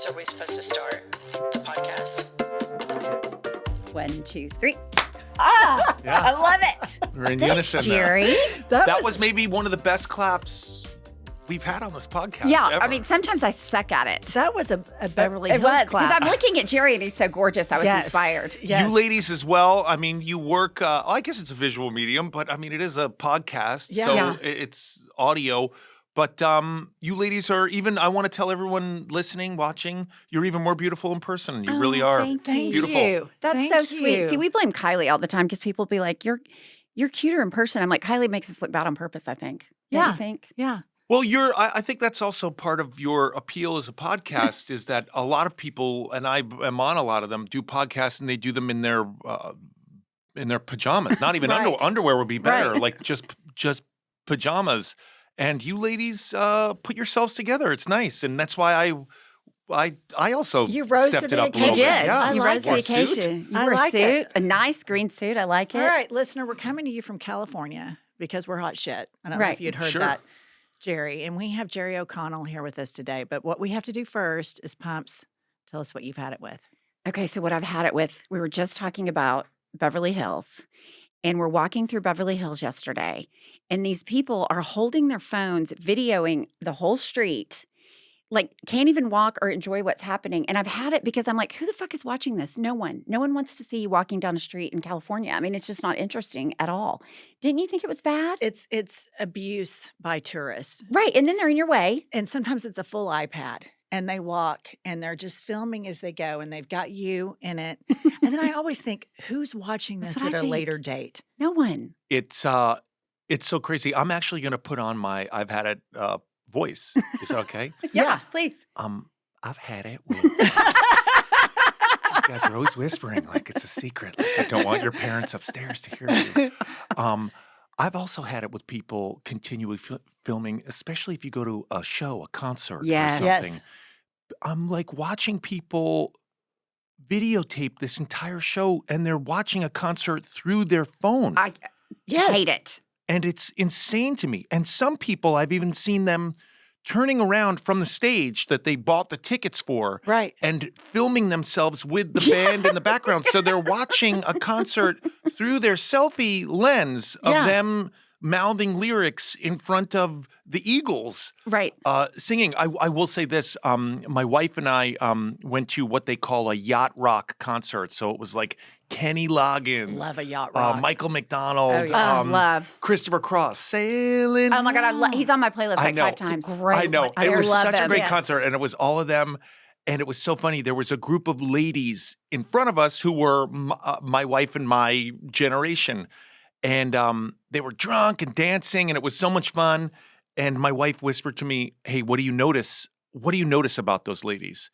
So are we supposed to start the podcast? 1, 2, 3. Yeah. I love it. We're in unison there. Jerry. That was maybe one of the best claps we've had on this podcast. Yeah, ever. I mean, sometimes I suck at it. That was a Beverly It Hills was, because clap. I'm looking at Jerry and he's so gorgeous. I was Yes. inspired. Yes. You ladies as well. I mean, you work, I guess it's a visual medium, but I mean, it is a podcast, Yeah. so Yeah. it's audio. But you ladies are even, I want to tell everyone listening, watching, you're even more beautiful in person. You really are. Thank Beautiful. you. That's Thank so sweet. you. See, we blame Kylie all the time because people be like, you're cuter in person. I'm like, Kylie makes us look bad on purpose, I think. Don't Yeah. you think? Yeah. Well, I think that's also part of your appeal as a podcast is that a lot of people, and I am on a lot of them, do podcasts and they do them in their pajamas. Not even Right. underwear would be better, Right. like just pajamas. And you ladies put yourselves together. It's nice, and that's why I also You rose stepped to it the up a You little did. bit. Yeah, I You like rose to Wore the a suit. occasion. You I wore like a suit, it. a nice green suit. I like it. All right, listener, we're coming to you from California because we're hot shit. I don't know Right. if you'd heard Sure. that, Jerry. And we have Jerry O'Connell here with us today. But what we have to do first is Pumps. Tell us what you've had it with. Okay, so what I've had it with, we were just talking about Beverly Hills, and we're walking through Beverly Hills yesterday, and these people are holding their phones, videoing the whole street, like can't even walk or enjoy what's happening. And I've had it because I'm like, who the fuck is watching this? No one. No one wants to see you walking down a street in California. I mean, it's just not interesting at all. Didn't you think it was bad? It's abuse by tourists. Right, and then they're in your way. And sometimes it's a full iPad. And they walk and they're just filming as they go and they've got you in it. And then I always think, who's watching That's this what at I a think. later date? No one. It's so crazy. I'm actually going to put on my I've had it voice. Is that okay? Yeah, please. I've had it with. You guys are always whispering like it's a secret. Like you don't want your parents upstairs to hear you. I've also had it with people continually filming, especially if you go to a show, a concert, Yes. or Yes. something. I'm like watching people videotape this entire show, and they're watching a concert through their phone. I Yes. hate it. And it's insane to me. And some people, I've even seen them turning around from the stage that they bought the tickets for Right. and filming themselves with the band in the background. So they're watching a concert through their selfie lens of Yeah. them mouthing lyrics in front of the Eagles Right. singing. I will say this. My wife and I went to what they call a yacht rock concert. So it was like Kenny Loggins, Love a yacht rock. Michael McDonald, Oh, yeah. Love. Christopher Cross, sailing. Oh my God, he's on my playlist I like know. 5 times. I know. I It was love such a him. great Yes. concert, and it was all of them. And it was so funny. There was a group of ladies in front of us who were my wife and my generation. And they were drunk and dancing, and it was so much fun. And my wife whispered to me, "Hey, what do you notice? What do you notice about those ladies?"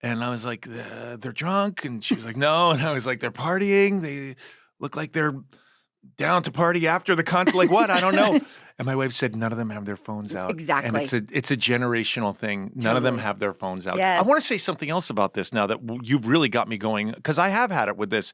And I was like, "They're drunk." And she was like, "No." And I was like, "They're partying. They look like they're down to party after the concert." Like what? I don't know. And my wife said, "None of them have their phones out." Exactly. And it's a generational thing. None of them have their phones out. Yes. I want to say something else about this now that you've really got me going, because I have had it with this.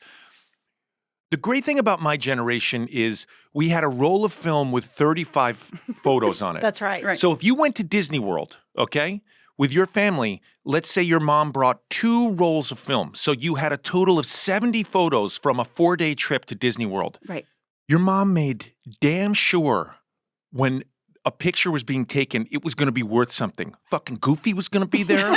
The great thing about my generation is we had a roll of film with 35 photos on it. That's right. Right. So if you went to Disney World, okay, with your family, let's say your mom brought 2 rolls of film. So you had a total of 70 photos from a 4-day trip to Disney World. Right. Your mom made damn sure when a picture was being taken, it was going to be worth something. Fucking Goofy was going to be there.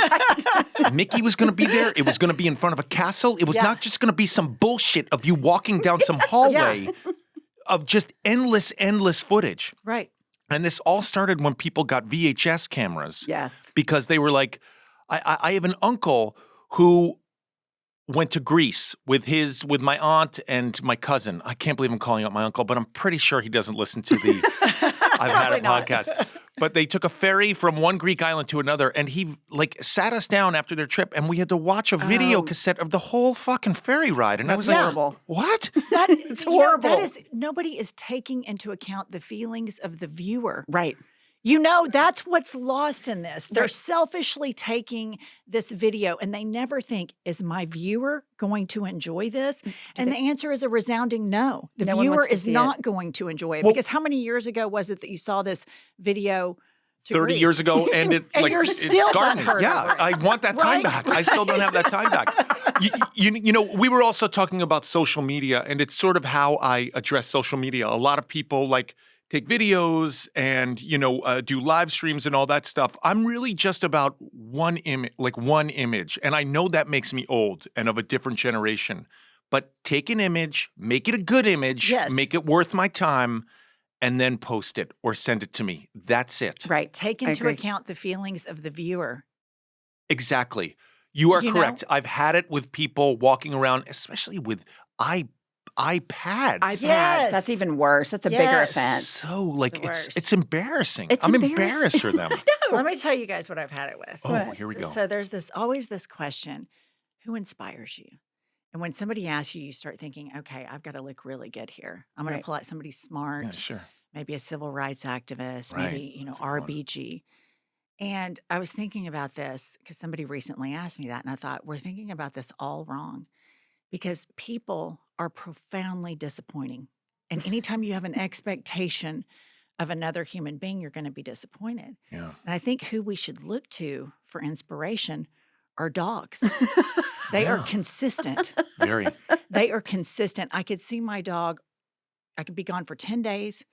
Mickey was going to be there. It was going to be in front of a castle. It was Yeah. not just going to be some bullshit of you walking down some hallway of just endless footage. Right. And this all started when people got VHS cameras Yes. because they were like, I have an uncle who went to Greece with my aunt and my cousin. I can't believe I'm calling out my uncle, but I'm pretty sure he doesn't listen to the I've had a Probably not. podcast. But they took a ferry from one Greek island to another, and he like sat us down after their trip, and we had to watch a video cassette of the whole fucking ferry ride. And I was like, horrible. what? That, It's you know, horrible. that is, nobody is taking into account the feelings of the viewer. Right. You know, that's what's lost in this. They're Right. selfishly taking this video and they never think, is my viewer going to enjoy this? And the answer is a resounding no. The No one viewer wants to is see not going to enjoy it. Well- Because how many years ago was it that you saw this video To 30 Greece. years ago, and it And like you're it still scarred me. butthurt Yeah, over it. I want that time Right? back. I still don't have that time back. You know, we were also talking about social media, and it's sort of how I address social media. A lot of people like take videos and do live streams and all that stuff. I'm really just about one image, and I know that makes me old and of a different generation. But take an image, make it a good image, Yes. make it worth my time, and then post it or send it to me. That's it. Right. Take I into agree. account the feelings of the viewer. Exactly. You are You know? correct. I've had it with people walking around, especially with iPads. iPads. Yes. That's even worse. That's a bigger Yes. offense. So like The worst. it's embarrassing. It's I'm embarrassing. embarrassed for them. Let me tell you guys what I've had it with. Oh, here we go. So there's always this question, who inspires you? And when somebody asks you, you start thinking, okay, I've got to look really good here. I'm going Right. to pull out somebody smart, Yeah, sure. maybe a civil rights activist, Right. maybe, That's a good one. RBG. And I was thinking about this because somebody recently asked me that. And I thought, we're thinking about this all wrong because people are profoundly disappointing. And anytime you have an expectation of another human being, you're going to be disappointed. Yeah. And I think who we should look to for inspiration are dogs. They are Yeah. consistent. Very. They are consistent. I could see my dog, I could be gone for 10 days,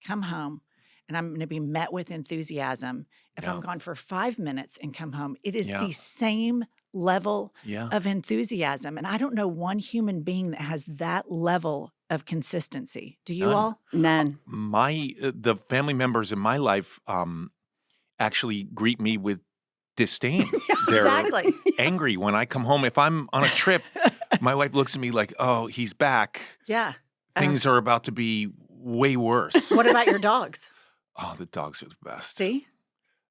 come home, and I'm going to be met with enthusiasm. If Yeah. I'm gone for 5 minutes and come home, it is Yeah. the same level Yeah. of enthusiasm. And I don't know one human being that has that level of consistency. Do you None. all? None. The family members in my life actually greet me with disdain. They're Exactly. angry when I come home. If I'm on a trip, my wife looks at me like, "Oh, he's back. Yeah. Things are about to be way worse." What about your dogs? Oh, the dogs are the best. See?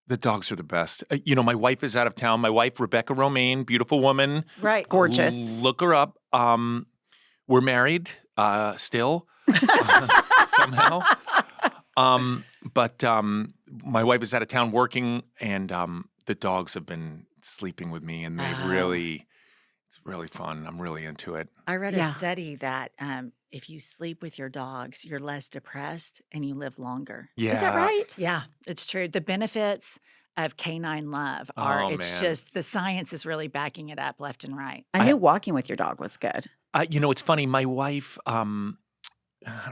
The dogs are the best. My wife is out of town. My wife, Rebecca Romaine, beautiful woman. Right. Gorgeous. Look her up. We're married still somehow. But my wife is out of town working, and the dogs have been sleeping with me, and Oh. it's really fun. I'm really into it. I read Yeah. a study that if you sleep with your dogs, you're less depressed and you live longer. Yeah. Is that right? Yeah, it's true. The benefits of canine love are, Oh, it's man. just, the science is really backing it up left and right. I knew walking with your dog was good. It's funny. My wife, how do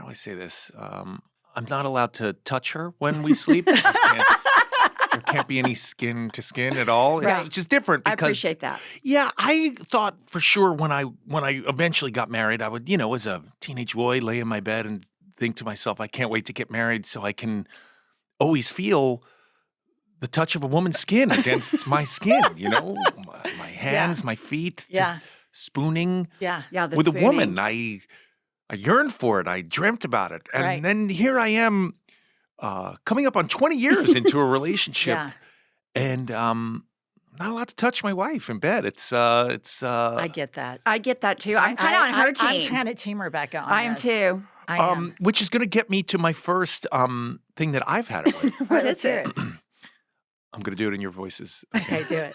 I say this? I'm not allowed to touch her when we sleep. There can't be any skin to skin at all. Right. It's just different I because appreciate that. yeah, I thought for sure when I eventually got married, I would, as a teenage boy, lay in my bed and think to myself, I can't wait to get married so I can always feel the touch of a woman's skin against my skin, my hands, my feet, Yeah. just spooning Yeah. Yeah, the with a woman. spooning. I yearned for it. I dreamt about it. And Right. then here I am coming up on 20 years into a relationship. Yeah. And not allowed to touch my wife in bed. I get that. I get that too. I'm kind of on her team. I'm trying to team Rebecca on I am this. too. I am. which is going to get me to my first thing that I've had it with. All right, let's is hear it? it. I'm going to do it in your voices. Okay, do it.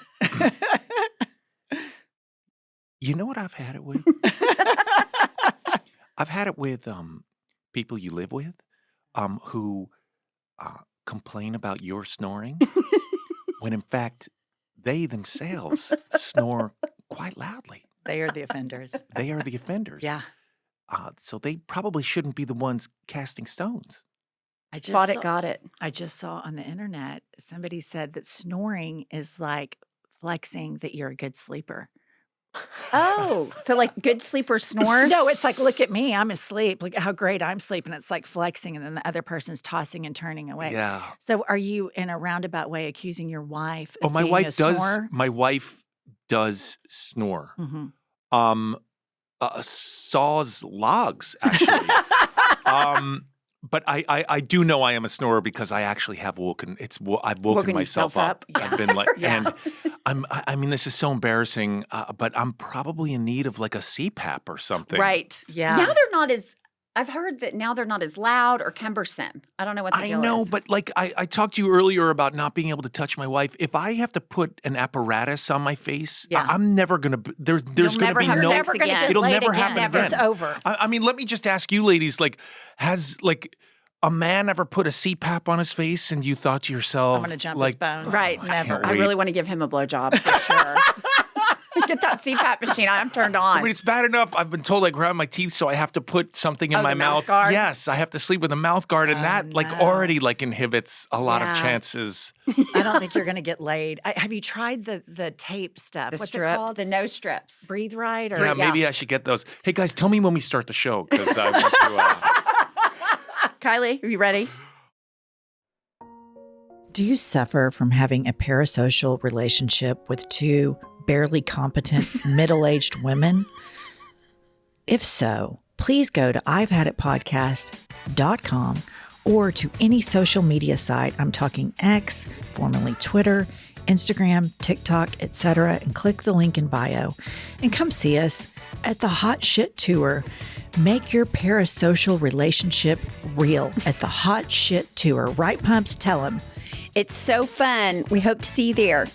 You know what I've had it with? I've had it with people you live with who complain about your snoring when in fact they themselves snore quite loudly. They are the offenders. They are the offenders. Yeah. So they probably shouldn't be the ones casting stones. I just Bought it, saw, got it. I just saw on the internet somebody said that snoring is like flexing that you're a good sleeper. Oh, so like good sleeper snore? No, it's like, look at me, I'm asleep. Look at how great I'm sleeping. It's like flexing, and then the other person's tossing and turning away. Yeah. So, are you in a roundabout way accusing your wife? Oh, Of my being wife a does. snorer? My wife does snore. Mhm. Saws logs actually. But I do know I am a snorer because I actually have woken. I've woken myself yourself up. up? I've been like, Yeah. and I mean, this is so embarrassing. But I'm probably in need of like a CPAP or something. Right. Yeah. Now they're not as, I've heard that now they're not as loud or cumbersome. I don't know what the I deal know, is. but like I talked to you earlier about not being able to touch my wife. If I have to put an apparatus on my face, Yeah. I'm never gonna. There's You'll gonna never be have no. sex never gonna again. get It'll laid never again. happen Never. again. It's over. I mean, let me just ask you, ladies. Like, a man ever put a CPAP on his face and you thought to yourself, I'm going to jump like, his bones. Right. I Never. can't I wait. really want to give him a blowjob for sure. Get that CPAP machine. I'm turned on. I mean, it's bad enough. I've been told I grind my teeth, so I have to put something in Oh, my the mouth guard? Yes, I have to sleep with a mouth guard, and Oh, that like no. already like inhibits a lot of Yeah. chances. I don't think you're going to get laid. Have you tried the tape stuff? The What's strip, it called? the nose strips. Breathe Right? Or Yeah, maybe I should get those. Hey guys, tell me when we start the show because I want to. Kylie, are you ready? Do you suffer from having a parasocial relationship with two barely competent middle-aged women? If so, please go to IVEHADITPodcast.com or to any social media site. I'm talking X, formerly Twitter, Instagram, TikTok, etc., and click the link in bio and come see us at the Hot Shit Tour. Make your parasocial relationship real at the Hot Shit Tour. Right, Pumps? Tell them. It's so fun. We hope to see you there.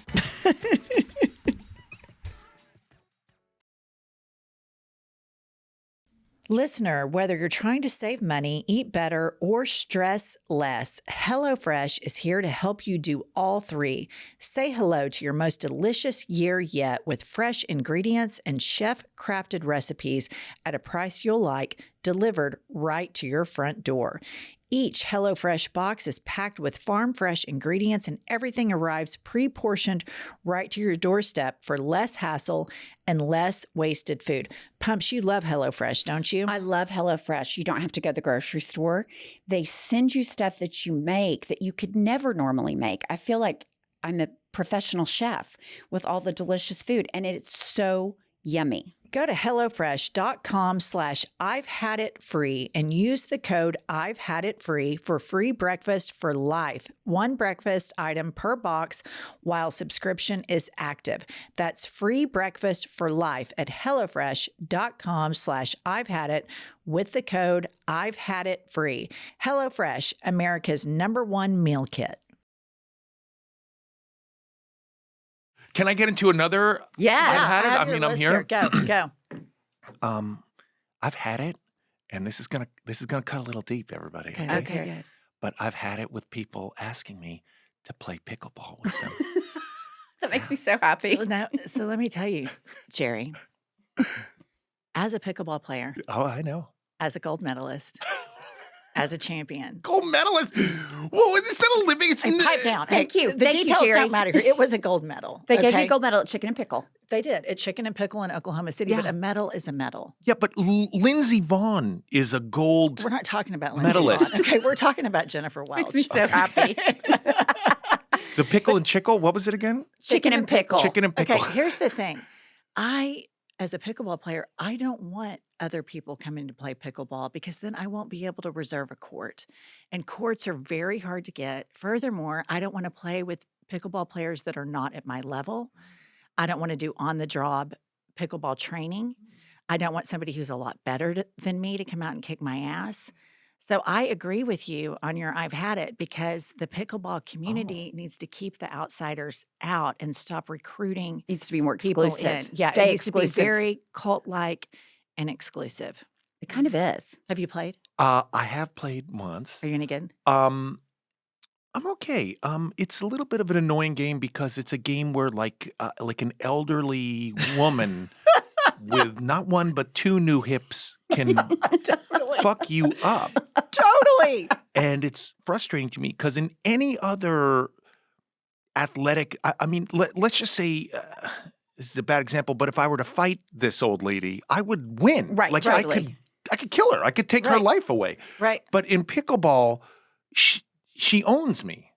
Listener, whether you're trying to save money, eat better, or stress less, HelloFresh is here to help you do all three. Say hello to your most delicious year yet with fresh ingredients and chef-crafted recipes at a price you'll like, delivered right to your front door. Each HelloFresh box is packed with farm-fresh ingredients and everything arrives pre-portioned right to your doorstep for less hassle and less wasted food. Pumps, you love HelloFresh, don't you? I love HelloFresh. You don't have to go to the grocery store. They send you stuff that you make that you could never normally make. I feel like I'm a professional chef with all the delicious food, and it's so yummy. Go to HelloFresh.com/IVEHADITFREE and use the code IVEHADITFREE for free breakfast for life. One breakfast item per box while subscription is active. That's free breakfast for life at HelloFresh.com/IVEHADIT with the code IVEHADITFREE. HelloFresh, America's #1 meal kit. Can I get into another? Yeah. I've had it. have I your mean, I'm list here. Go. I've had it, and this is gonna cut a little deep, everybody. Okay, okay? let's hear it. good. But I've had it with people asking me to play pickleball with them. That makes me so happy. Now, so let me tell you, Jerry, as a pickleball player, Oh, I know. as a gold medalist, as a champion. Gold medalist. Whoa, is that a living? It's Hey, pipe down. Thank Hey, you. The Thank you, details Jerry. don't matter here. It was a gold medal. They gave me okay? a gold medal at Chicken and Pickle. They did at Chicken and Pickle in Oklahoma City, but Yeah. a medal is a medal. Yeah, but Lindsey Vonn is a gold. We're not talking about Lindsay Medalist. Vonn. Okay, we're talking about Jennifer Welch. Makes me so happy. The pickle and chickle. What was it again? Chicken and Pickle. Chicken and pickle. Okay, here's the thing. As a pickleball player, I don't want other people coming to play pickleball because then I won't be able to reserve a court. And courts are very hard to get. Furthermore, I don't want to play with pickleball players that are not at my level. I don't want to do on-the-job pickleball training. I don't want somebody who's a lot better than me to come out and kick my ass. So I agree with you on your I've had it because the pickleball community needs to keep the outsiders out and stop recruiting Needs to be more people exclusive. in. Yeah, Stay it needs exclusive. to be very cult-like and exclusive. It kind of is. Have you played? I have played once. Are you any good? I'm okay. It's a little bit of an annoying game because it's a game where like an elderly woman with not one but two new hips can Totally. fuck you up. Totally. And it's frustrating to me because in any other athletic, I mean, let's just say this is a bad example, but if I were to fight this old lady, I would win. Right, Like totally. I could kill her. I could take her Right. life away. Right. But in pickleball, she owns me,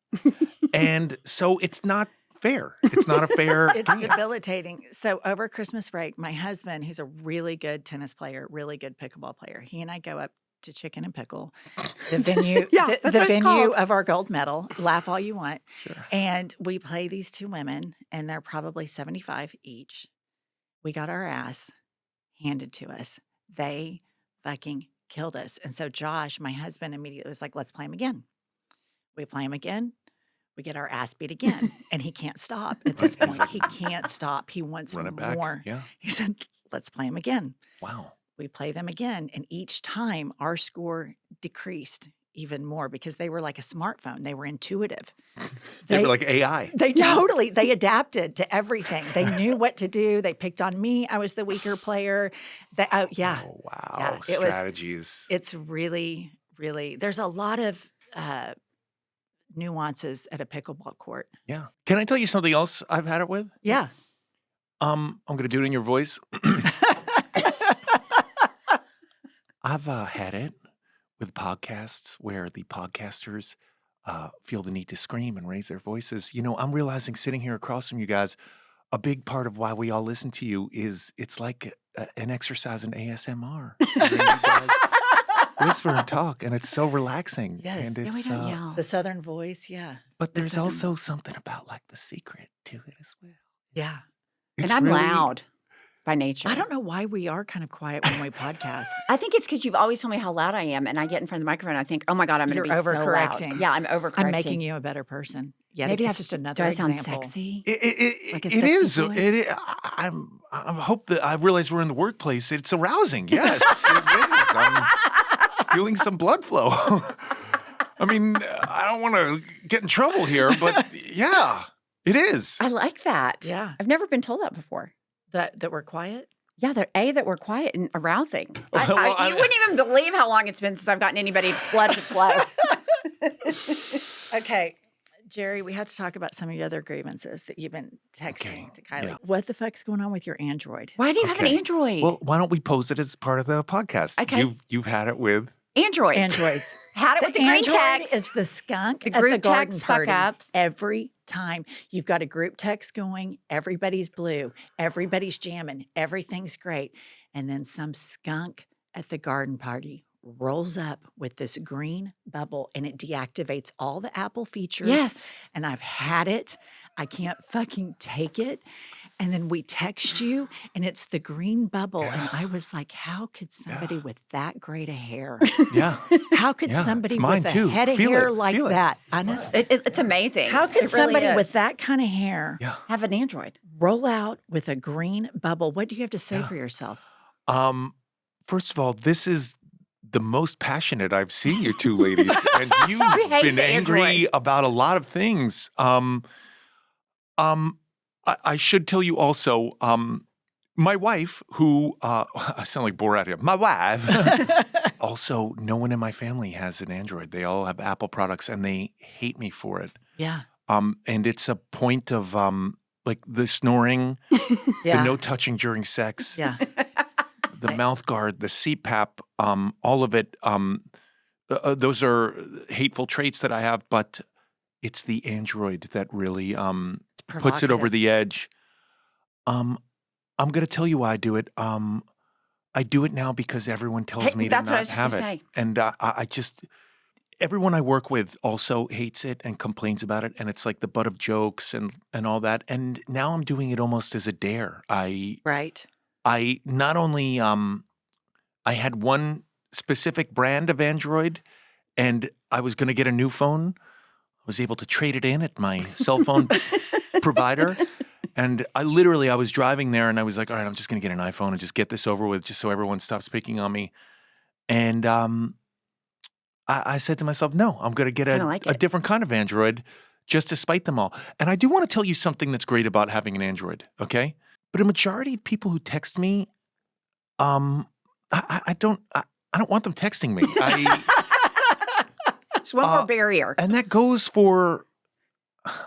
and so it's not fair. It's not a fair. It's game. debilitating. So over Christmas break, my husband, who's a really good tennis player, really good pickleball player, he and I go up to Chicken and Pickle, the venue, Yeah, the that's what it's venue called. of our gold medal. Laugh all you want. Sure. And we play these two women, and they're probably 75 each. We got our ass handed to us. They fucking killed us. And so Josh, my husband, immediately was like, let's play him again. We play him again. We get our ass beat again. And he can't stop at this point. He can't stop. He wants Run it back. more. Yeah. He said, let's play him again. Wow. We play them again. And each time our score decreased even more because they were like a smartphone. They were intuitive. They were like AI. They they adapted to everything. They knew what to do. They picked on me. I was the weaker player. Oh, wow. Yeah, Strategies. It's really, really, there's a lot of nuances at a pickleball court. Yeah. Can I tell you something else I've had it with? Yeah. I'm going to do it in your voice. I've had it with podcasts where the podcasters feel the need to scream and raise their voices. You know, I'm realizing sitting here across from you guys, a big part of why we all listen to you is it's like an exercise in ASMR. I mean, you guys whisper and talk, and it's so relaxing. Yes. And No, we it's, don't yell. The Southern voice. Yeah. but The there's Southern also something about like the secret to it as well. Yeah. It's And I'm really- loud by nature. I don't know why we are kind of quiet when we podcast. I think it's because you've always told me how loud I am, and I get in front of the microphone. And I think, oh my god, I'm going to You're be so loud. overcorrecting. Yeah, I'm overcorrecting. I'm making you a better person. Yeah. Maybe it's I have just to. another Do I sound example. sexy? Like a It sexy is. voice? I hope that I realize we're in the workplace. It's arousing. Yes, it is. I'm feeling some blood flow. I mean, I don't want to get in trouble here, but yeah, it is. I like that. Yeah. I've never been told that before. That we're quiet. Yeah, that we're quiet and arousing. Well, You wouldn't even believe how long it's been since I've gotten anybody blood to flow. Okay. Jerry, we had to talk about some of your other grievances that you've been texting Okay, to Kylie. yeah. What the fuck's going on with your Android? Why do you have an Okay. Android? Well, why don't we pose it as part of the podcast? Okay. You've had it with. Android. Androids. Had it with the green Android text. is the skunk The at the group garden text fuck party. ups. Every time you've got a group text going, everybody's blue, everybody's jamming, everything's great. And then some skunk at the garden party rolls up with this green bubble and it deactivates all the Apple features. Yes. And I've had it. I can't fucking take it. And then we text you and it's the green bubble. And I was like, how could somebody with that great a hair? Yeah. How could Yeah, somebody it's mine with a too. head of Feel hair it, like feel it. that? I know. It's amazing. How could It really somebody is. with that kind of hair Yeah. have an Android? roll out with a green bubble? What do you have to say Yeah. for yourself? First of all, this is the most passionate I've seen you two ladies, and you've hate been the angry Android. about a lot of things. I should tell you also, my wife, who I sound like Borat here. My wife. Also, no one in my family has an Android. They all have Apple products, and they hate me for it. Yeah. And it's a point of like the snoring, Yeah. the no touching during sex, Yeah. the mouth guard, the CPAP, all of it. Those are hateful traits that I have, but it's the Android that really puts it over provocative. the edge. I'm going to tell you why I do it. I do it now because everyone tells Hey, me to that's what I not was just have gonna it. say. And I just, everyone I work with also hates it and complains about it. And it's like the butt of jokes and all that. And now I'm doing it almost as a dare. Right. I not only I had one specific brand of Android, and I was going to get a new phone. I was able to trade it in at my cell phone provider, and I was driving there, and I was like, all right, I'm just going to get an iPhone and just get this over with, just so everyone stops picking on me. And I said to myself, no, I'm going to get Kinda like a it. different kind of Android just to spite them all. And I do want to tell you something that's great about having an Android, okay? But a majority of people who text me, I don't want them texting me. It's one more barrier. And that goes for,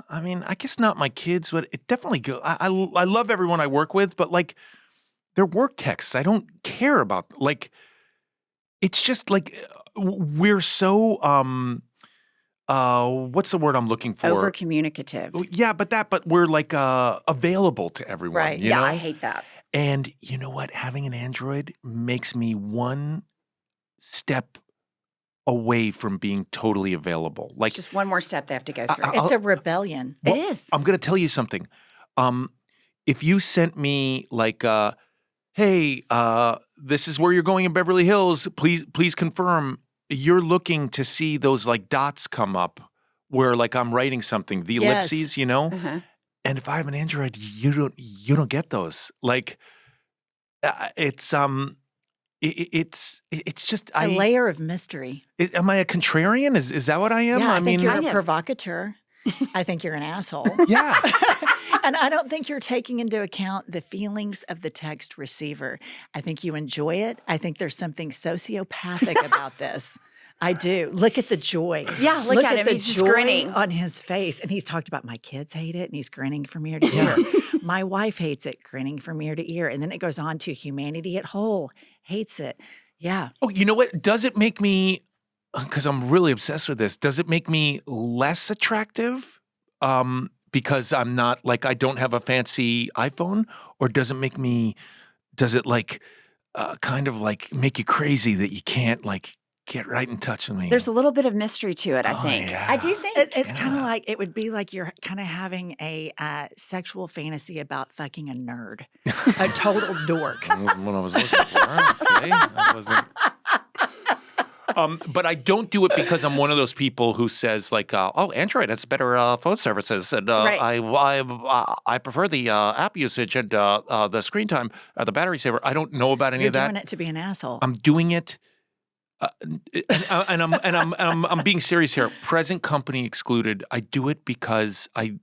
I mean, I guess not my kids, but it definitely goes. I love everyone I work with, but like their work texts, I don't care about. Like, it's just like we're so, what's the word I'm looking for? Over communicative. Yeah, but we're like available to everyone. Right. You Yeah, know? I hate that. And you know what? Having an Android makes me one step away from being totally available. Like, It's just one more step they have to go through. I'll- It's a rebellion. It is. I'm going to tell you something. If you sent me like, hey, this is where you're going in Beverly Hills. Please confirm. You're looking to see those like dots come up where like I'm writing something, the Yes. ellipses, you know? Uh-huh. And if I have an Android, you don't get those. Like, it's it's just A layer of mystery. am I a contrarian? Is that what I am? Yeah, I think you're kind a of. provocateur. I think you're an asshole. yeah. And I don't think you're taking into account the feelings of the text receiver. I think you enjoy it. I think there's something sociopathic about this. I do. Look at the joy. Yeah, look at him. the He's just joy grinning. on his face. And he's talked about my kids hate it, and he's grinning from ear to ear. My wife hates it, grinning from ear to ear. And then it goes on to humanity at whole hates it. Yeah. Oh, you know what? Does it make me, because I'm really obsessed with this, does it make me less attractive because I'm not, like, I don't have a fancy iPhone? Or does it like kind of like make you crazy that you can't like get right in touch with me? There's a little bit of mystery to it, I Oh, think. yeah. I do think. It's kind of like, it would be like you're kind of having a sexual fantasy about fucking a nerd, a total dork. That wasn't what I was looking for. Okay. That wasn't. But I don't do it because I'm one of those people who says like, "Oh, Android has better phone services, and Right. I prefer the app usage and the screen time, the battery saver." I don't know about any You're of that. doing it to be an asshole. I'm doing it, and I'm being serious here. Present company excluded. I do it because I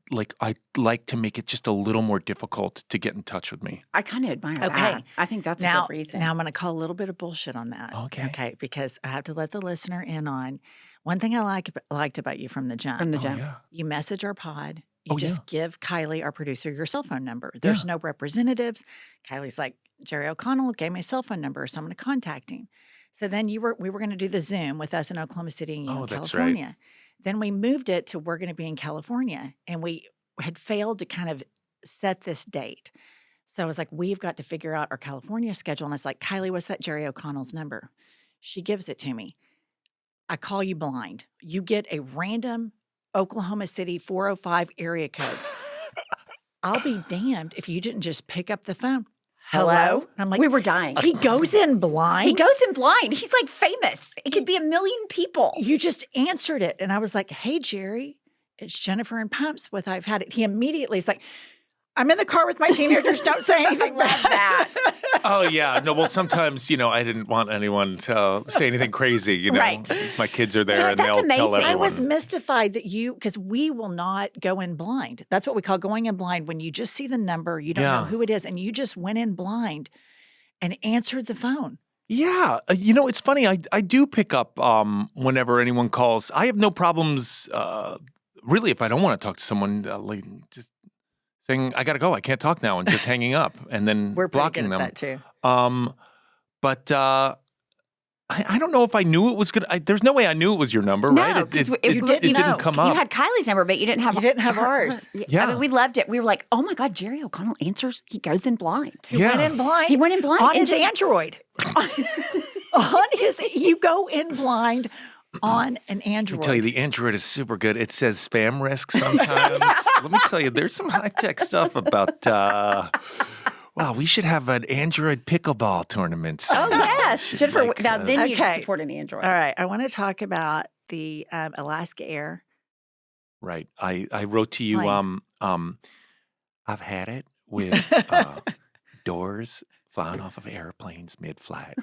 like to make it just a little more difficult to get in touch with me. I kind of admire Okay. that. I think that's a Now, good reason. now I'm going to call a little bit of bullshit on that. Okay. Okay, because I have to let the listener in on one thing I liked about you from the jump. From the Oh, jump. yeah. You message our pod. You Oh, just yeah. give Kylie, our producer, your cell phone number. There's no representatives. Kylie's like, Jerry O'Connell gave me a cell phone number, so I'm going to contact him. So then we were going to do the Zoom with us in Oklahoma City and you Oh, in that's right. California. Then we moved it to we're going to be in California, and we had failed to kind of set this date. So I was like, we've got to figure out our California schedule. And I was like, Kylie, what's that Jerry O'Connell's number? She gives it to me. I call you blind. You get a random Oklahoma City 405 area code. I'll be damned if you didn't just pick up the phone. Hello? And I'm like, we were dying. he goes in blind. He goes in blind. He's like famous. It could be a million people. You just answered it. And I was like, hey, Jerry, it's Jennifer and Pumps with I've Had It. He immediately is like, I'm in the car with my teenagers. Don't say anything love about that. Oh yeah, no. Well, sometimes I didn't want anyone to say anything crazy. Right. Because my kids are there Yeah, and that's they'll tell amazing. everyone. I was mystified that because we will not go in blind. That's what we call going in blind. When you just see the number, you don't know Yeah. who it is, and you just went in blind and answered the phone. Yeah, it's funny. I do pick up whenever anyone calls. I have no problems. Really, if I don't want to talk to someone, like just saying I gotta go, I can't talk now, and just hanging up, and then We're pretty blocking good at them. that too. But I don't know if I knew it was gonna. There's no way I knew it was your number, right? No, It, because it, you it didn't didn't know. come You up. had Kylie's number, but you didn't have You didn't have ours. Yeah. I mean, we loved it. We were like, oh my God, Jerry O'Connell answers. He goes in blind. He went in blind. He went in blind. on and his just- Android. You go in blind on an Android. I tell you, the Android is super good. It says spam risk sometimes. Let me tell you, there's some high-tech stuff about, wow, we should have an Android pickleball tournament. Oh, someday. yes. Should Jennifer, make, now then you Okay. support an Android. All right, I want to talk about the Alaska Air. Right. I wrote to you, Plane. I've had it with doors flying off of airplanes mid-flight.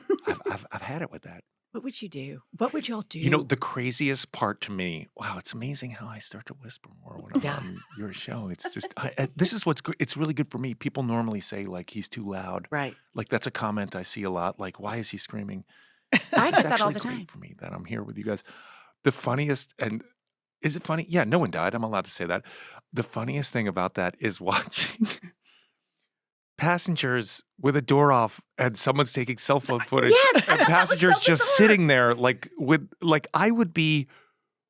I've had it with that. What would you do? What would y'all do? The craziest part to me, wow, it's amazing how I start to whisper more when I'm Yeah. on your show. It's just, this is what's good. It's really good for me. People normally say, like, he's too loud. Right. Like, that's a comment I see a lot. Like, why is he screaming? I This get is that all actually the great time. for me that I'm here with you guys. The funniest, and is it funny? Yeah, no one died. I'm allowed to say that. The funniest thing about that is watching passengers with a door off and someone's taking cell phone footage Yes, and that was passengers so just bizarre. sitting there like I would be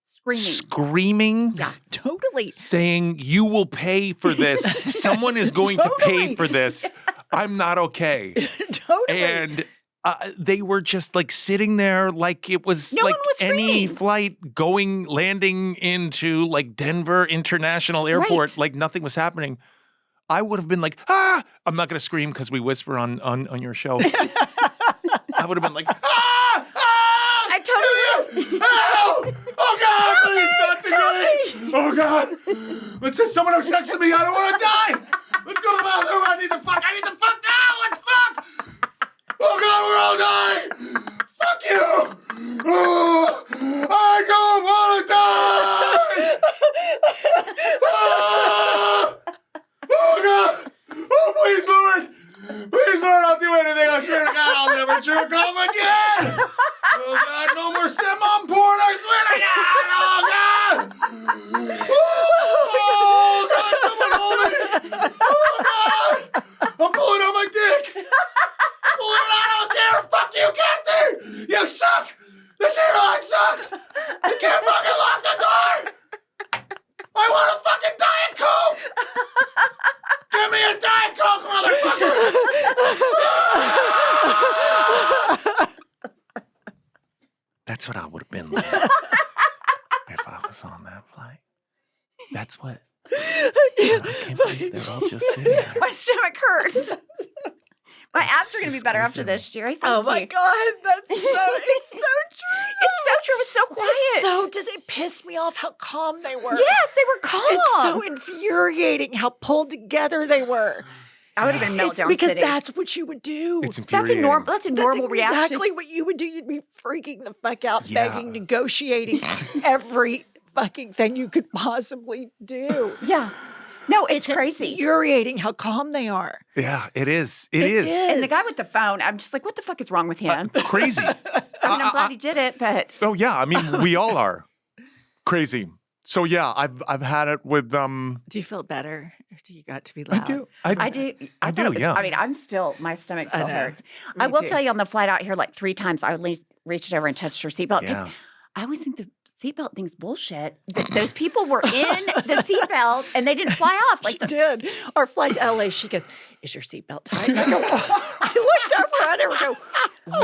Screaming. screaming, Yeah. Totally. saying, you will pay for this. Someone is going to pay Totally. for this. I'm not okay. Totally. And they were just like sitting there like it was No like one was any screaming. flight landing into like Denver International Airport, Right. like nothing was happening. I would have been like, I'm not going to scream because we whisper on your show. I would have been like, I totally was. Help! Oh God, please, not today. Oh God. Let's say someone has sex with me. I don't want to die. Let's go to the bathroom. I need to fuck now. Let's fuck. Oh God, we're all dying. temperature come again. Oh, God, no more step-on porn, I swear to God. Oh, God. Oh, God, someone hold me. Oh, God. I'm pulling out my dick. Pulling it out, I don't care. Fuck you, Captain. You suck. This airline sucks. I can't fucking lock the door. I want a fucking Diet Coke. Give me a Diet Coke, motherfucker. That's what I would have been like if I was on that flight. That's what. I can't believe they're all just sitting there. My stomach hurts. My abs are going to be better after this, Jerry. Thank you. God, that's so, it's so true. It's so true. It's so quiet. Does it piss me off how calm they were? Yes, they were calm. It's so infuriating how pulled together they were. I would have been meltdown Because sitting. that's what you would do. It's infuriating. That's a normal reaction. Exactly what you would do. You'd be freaking the fuck out, Yeah. begging, negotiating every fucking thing you could possibly do. Yeah. No, it's crazy. Infuriating how calm they are. Yeah, it is. It is. And the guy with the phone, I'm just like, what the fuck is wrong with him? Crazy. I mean, I'm glad he did it, but Oh yeah, I mean we all are crazy. So yeah, I've had it with Do you feel better after you got to be loud? I do. I do. I thought do, it was- yeah. I mean, my stomach I still know. hurts. Me I will too. tell you on the flight out here, like 3 times, I reached over and touched her seatbelt because Yeah. I always think the seatbelt thing's bullshit. Those people were in the seatbelt and they didn't fly off. Like She did. Our flight to LA, she goes, "Is your seatbelt tight?" And I go, I looked over at her and go,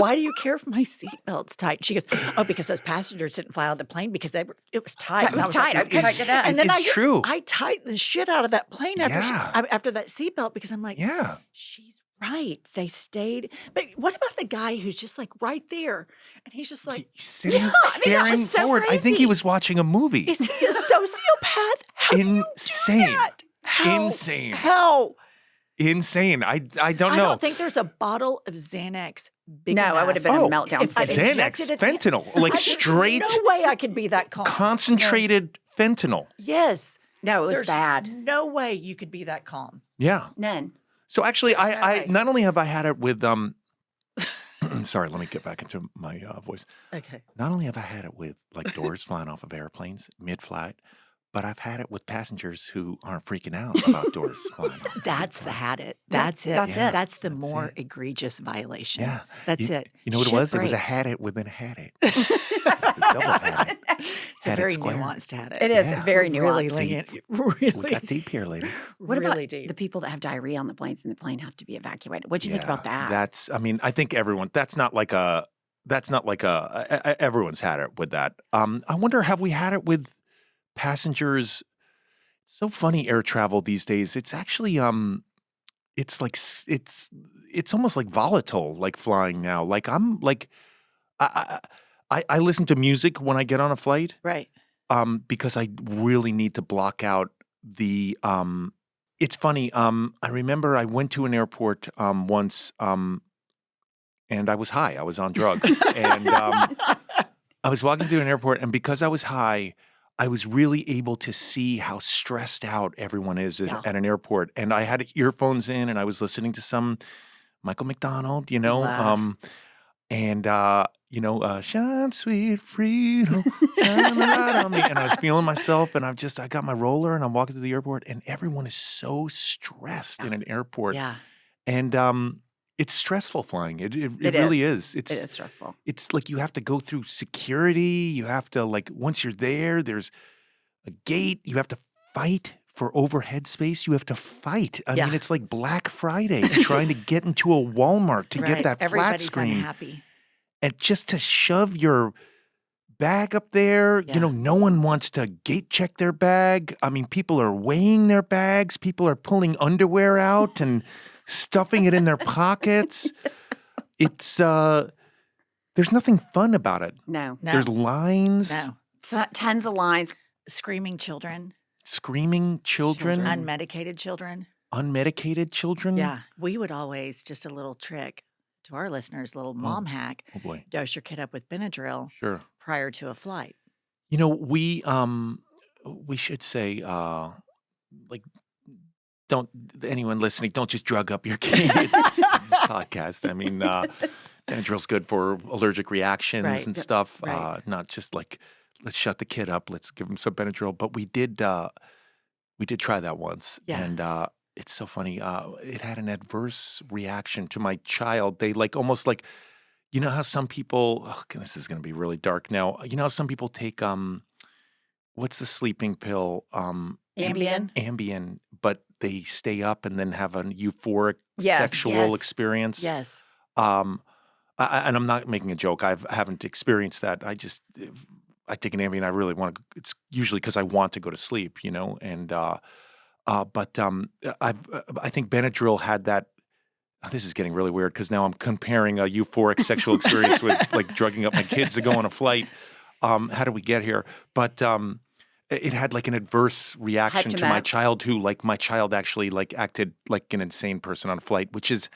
"Why do you care if my seatbelt's tight?" She goes, "Oh, because those passengers didn't fly out of the plane because it was tight." It And I was like, tight. I connected that. And then It's true. I tightened the shit out of that plane after Yeah. after that seatbelt because I'm like, Yeah. she's right. They stayed. But what about the guy who's just like right there? And he's just like, He's sitting, Yeah, I mean, that staring was so forward. I think he crazy. was watching a movie. is he a sociopath? How do you do Insane. that? How? Insane. How? Insane. I don't I know. don't think there's a bottle of Xanax big no, enough. I would have been Oh, a meltdown if I sitting. Xanax, injected it- fentanyl, like There's straight No way I could be that calm. concentrated fentanyl. Yes. No, it was There's bad. no way you could be that calm. Yeah. None. So actually, There's no I way. not only have I had it with sorry, let me get back into my voice. Okay. Not only have I had it with like doors flying off of airplanes mid-flight, but I've had it with passengers who aren't freaking out about doors flying off. That's the mid-flight. had it. That's it. That's it. That's the That's more it. egregious violation. Yeah. That's You- it. You know what Shit it was? It was a breaks. had it within a had it. It's a double had it. It's a Had it very square. nuanced had it. It is Yeah. very Really, nuanced. really, We got deep here, ladies. What really about deep. the people that have diarrhea on the planes and the plane have to be evacuated? What do you think about that? That's, I mean, I think everyone, that's not like everyone's had it with that. I wonder, have we had it with passengers? It's so funny, air travel these days. It's actually, it's like, it's almost like volatile, like flying now. Like I'm like, I listen to music when I get on a flight, Right. because I really need to block out the, it's funny. I remember I went to an airport once, and I was high. I was on drugs, and I was walking through an airport, and because I was high, I was really able to see how stressed out everyone is Yeah. at an airport. And I had earphones in, and I was listening to some Michael McDonald, Love. shine sweet freedom, shine the light on me. And I was feeling myself, and I got my roller, and I'm walking through the airport, and everyone is so stressed in an airport. Yeah. And it's stressful flying. It It really is. It is stressful. It's like you have to go through security. You have to, like, once you're there, there's a gate. You have to fight for overhead space. You have to fight. I Yeah. mean, it's like Black Friday trying to get into a Walmart to Right. get that flat Everybody's screen. unhappy. And just to shove your bag up there, Yeah. no one wants to gate check their bag. I mean, people are weighing their bags. People are pulling underwear out and stuffing it in their pockets. It's, there's nothing fun about it. No. No. There's lines, No. So, tons of lines. Screaming children, screaming children, unmedicated children. unmedicated children. Yeah. We would always, just a little trick to our listeners, little mom hack, Oh boy. dose your kid up with Benadryl Sure. prior to a flight. We should say, like, don't anyone listening, don't just drug up your kid in this podcast. I mean, Benadryl's good for allergic reactions Right. and Yep. stuff. Right. Not just like, let's shut the kid up. Let's give him some Benadryl. But we did try that once. Yeah. And it's so funny. It had an adverse reaction to my child. They like almost like, you know how some people, this is going to be really dark now. You know how some people take, what's the sleeping pill? Ambien. Ambien, but they stay up and then have an euphoric Yes, sexual yes. experience. Yes. And I'm not making a joke. I haven't experienced that. I take an Ambien. I really want to. It's usually because I want to go to sleep, you know. And I think Benadryl had that. This is getting really weird because now I'm comparing a euphoric sexual experience with like drugging up my kids to go on a flight. How do we get here? But it had like an adverse reaction Hyped him to my up. child who like my child actually like acted like an insane person on a flight, which is,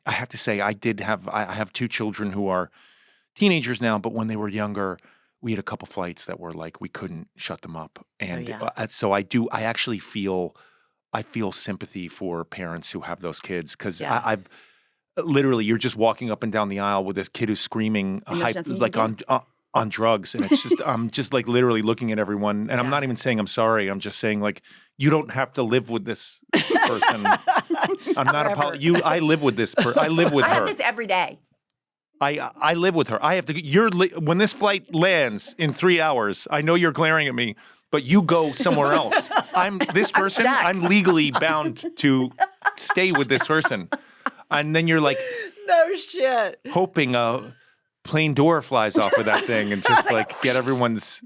I have to say, I have two children who are teenagers now, but when they were younger, we had a couple flights that were like, we couldn't shut them up. And yeah. so I actually feel sympathy for parents who have those kids because Yeah. I've literally, you're just walking up and down the aisle with this kid who's screaming And there's nothing you like can on drugs. And it's just, I'm just like literally looking at everyone and I'm Yeah. not even saying I'm sorry. I'm just saying like, you don't have to live with this person. I'm not I live with this person. I live with I have her. this every day. I live with her. I have to. When this flight lands in 3 hours, I know you're glaring at me, but you go somewhere else. I'm this person. stuck. I'm legally bound to stay with this person, and then you're like No shit. hoping a plane door flies off of that thing and just like get everyone's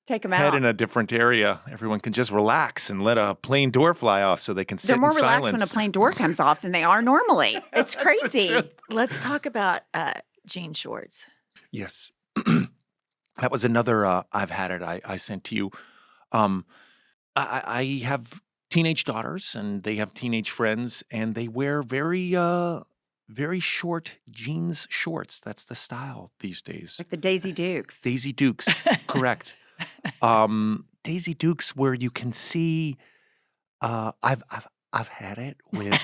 Take them head out. in a different area. Everyone can just relax and let a plane door fly off so they can sit They're more in relaxed silence. when a plane door comes off than they are normally. It's crazy. Let's talk about jean shorts. Yes. That was another I've had it. I sent to you. I have teenage daughters and they have teenage friends and they wear very short jeans shorts. That's the style these days. Like the Daisy Dukes. Daisy Dukes, correct. Daisy Dukes where you can see I've had it with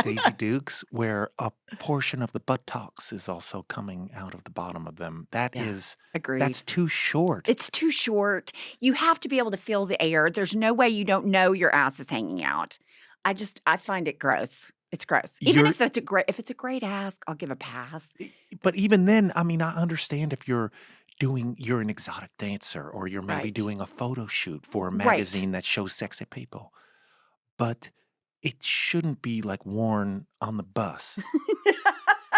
Daisy Dukes where a portion of the buttocks is also coming out of the bottom of them. That Yeah. is Agreed. that's too short. It's too short. You have to be able to feel the air. There's no way you don't know your ass is hanging out. I find it gross. It's gross. Even if it's a great ask, I'll give a pass. But even then, I mean, I understand if you're an exotic dancer or you're maybe Right. doing a photo shoot for a Right. magazine that shows sexy people. But it shouldn't be like worn on the bus.